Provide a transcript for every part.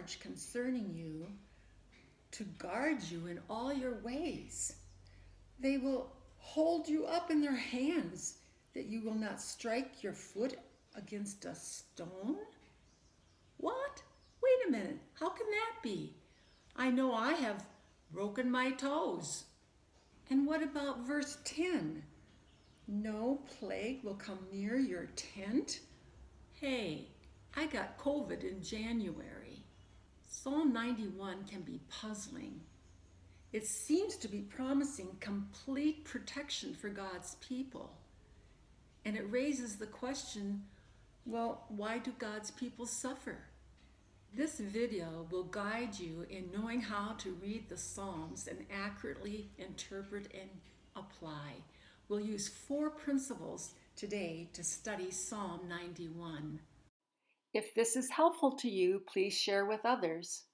charge concerning you to guard you in all your ways. They will hold you up in their hands that you will not strike your foot against a stone? What? Wait a minute. How can that be? I know I have broken my toes. And what about verse 10? No plague will come near your tent? Hey, I got COVID in January. Psalm 91 can be puzzling. It seems to be promising complete protection for God's people. And it raises the question, well, why do God's people suffer? This video will guide you in knowing how to read the Psalms and accurately interpret and apply. We'll use 4 principles today to study Psalm 91. If this is helpful to you, please share with others.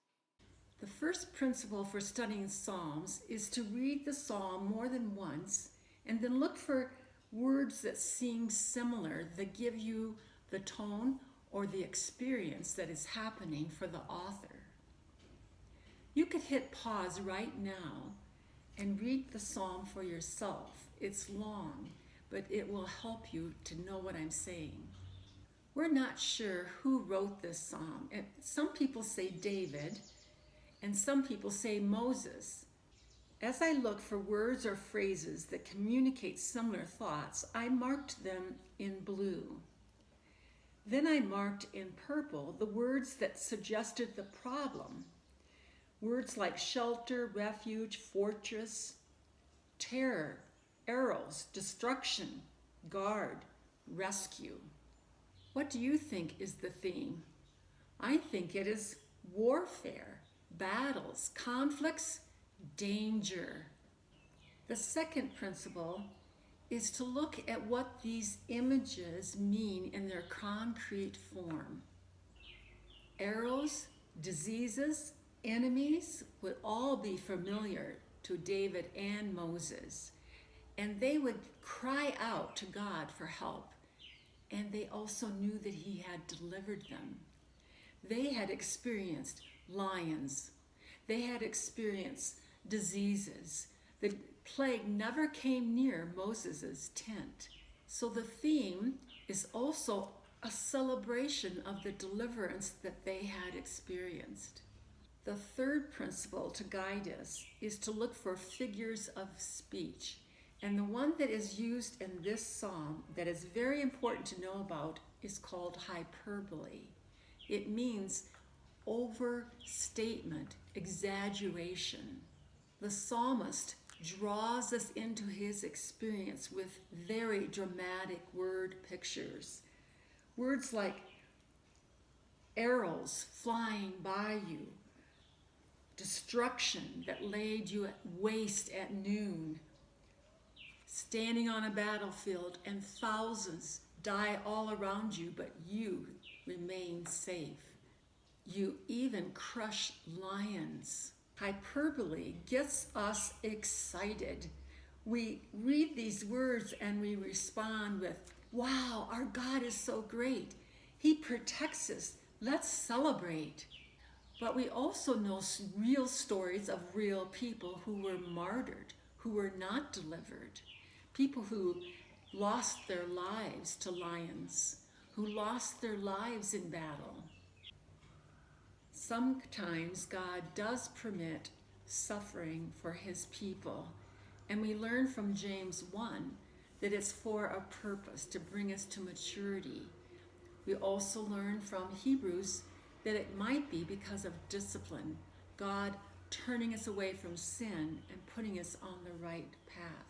The first principle for studying Psalms is to read the Psalm more than once and then look for words that seem similar, that give you the tone or the experience that is happening for the author. You could hit pause right now and read the Psalm for yourself. It's long, but it will help you to know what I'm saying. We're not sure who wrote this Psalm. Some people say David, and some people say Moses. As I look for words or phrases that communicate similar thoughts, I marked them in blue. Then I marked in purple the words that suggested the problem. Words like shelter, refuge, fortress, terror, arrows, destruction, guard, rescue. What do you think is the theme? I think it is warfare, battles, conflicts, danger. The second principle is to look at what these images mean in their concrete form. Arrows, diseases, enemies would all be familiar to David and Moses, and they would cry out to God for help, and they also knew that He had delivered them. They had experienced lions. They had experienced diseases. The plague never came near Moses' tent. So the theme is also a celebration of the deliverance that they had experienced. The third principle to guide us is to look for figures of speech. And the one that is used in this psalm that is very important to know about is called hyperbole. It means overstatement, exaggeration. The psalmist draws us into his experience with very dramatic word pictures. Words like arrows flying by you, destruction that laid you at waste at noon, standing on a battlefield and thousands die all around you, but you remain safe. You even crush lions. Hyperbole gets us excited. We read these words and we respond with, wow, our God is so great. He protects us. Let's celebrate. But we also know real stories of real people who were martyred, who were not delivered. People who lost their lives to lions, who lost their lives in battle. Sometimes God does permit suffering for His people, and we learn from James 1 that it's for a purpose, to bring us to maturity. We also learn from Hebrews that it might be because of discipline, God turning us away from sin and putting us on the right path.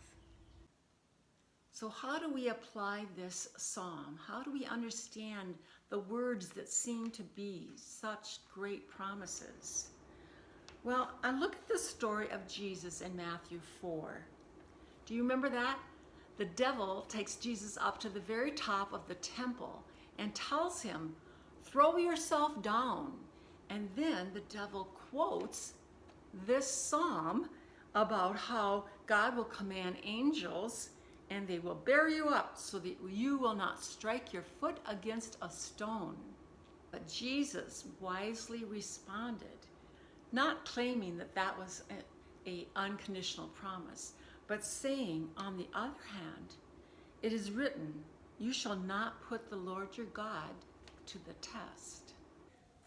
So how do we apply this psalm? How do we understand the words that seem to be such great promises? Well, I look at the story of Jesus in Matthew 4. Do you remember that? The devil takes Jesus up to the very top of the temple and tells him, throw yourself down. And then the devil quotes this psalm about how God will command angels and they will bear you up so that you will not strike your foot against a stone. But Jesus wisely responded, not claiming that that was a unconditional promise, but saying, on the other hand, it is written, you shall not put the Lord your God to the test.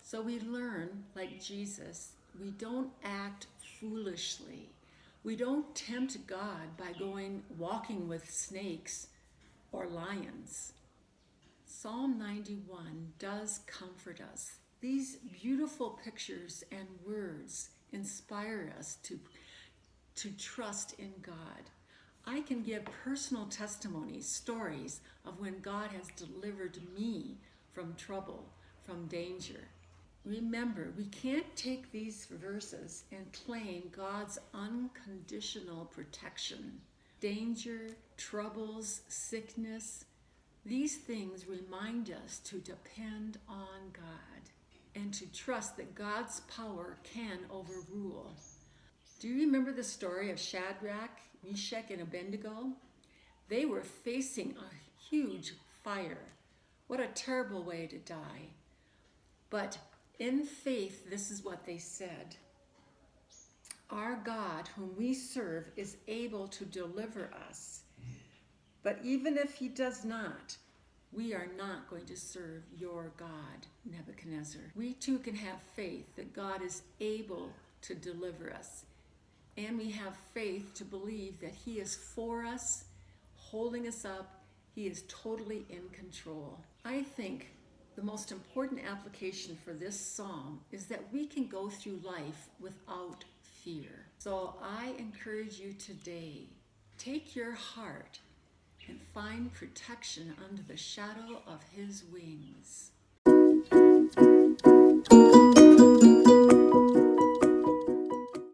So we learn, like Jesus, we don't act foolishly. We don't tempt God by walking with snakes or lions. Psalm 91 does comfort us. These beautiful pictures and words inspire us to trust in God. I can give personal testimonies, stories of when God has delivered me from trouble, from danger. Remember, we can't take these verses and claim God's unconditional protection. Danger, troubles, sickness, these things remind us to depend on God and to trust that God's power can overrule. Do you remember the story of Shadrach, Meshach, and Abednego? They were facing a huge fire. What a terrible way to die. But in faith, this is what they said. Our God, whom we serve, is able to deliver us. But even if he does not, we are not going to serve your God, Nebuchadnezzar. We too can have faith that God is able to deliver us. And we have faith to believe that he is for us, holding us up. He is totally in control. I think the most important application for this psalm is that we can go through life without fear. So I encourage you today, take your heart and find protection under the shadow of his wings.